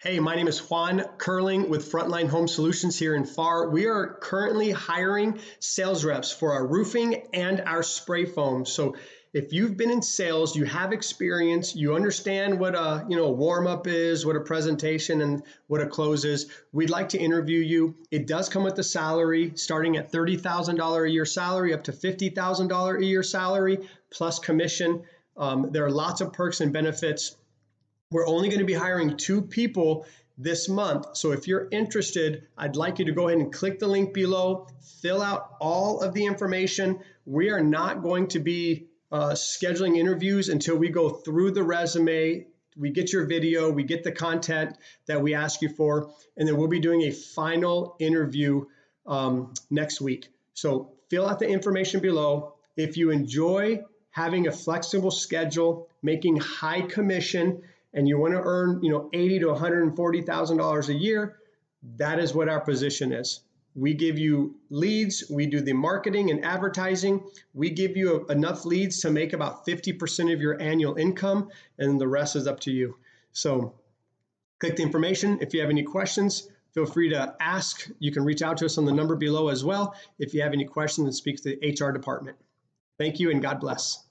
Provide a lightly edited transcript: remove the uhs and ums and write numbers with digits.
Hey, my name is Juan Curling with Frontline Home Solutions here in FAR. We are currently hiring sales reps for our roofing and our spray foam. So if you've been in sales, you have experience, you understand what a warm-up is, what a presentation and what a close is, we'd like to interview you. It does come with a salary starting at $30,000 a year salary up to $50,000 a year salary plus commission. There are lots of perks and benefits. We're only going to be hiring 2 people this month. So if you're interested, I'd like you to go ahead and click the link below, fill out all of the information. We are not going to be scheduling interviews until we go through the resume, we get your video, we get the content that we ask you for, and then we'll be doing a final interview next week. So fill out the information below. If you enjoy having a flexible schedule, making high commission, and you want to earn, $80,000 to $140,000 a year, that is what our position is. We give you leads, we do the marketing and advertising, we give you enough leads to make about 50% of your annual income, and the rest is up to you. So click the information. If you have any questions, feel free to ask. You can reach out to us on the number below as well if you have any questions and speak to the HR department. Thank you and God bless.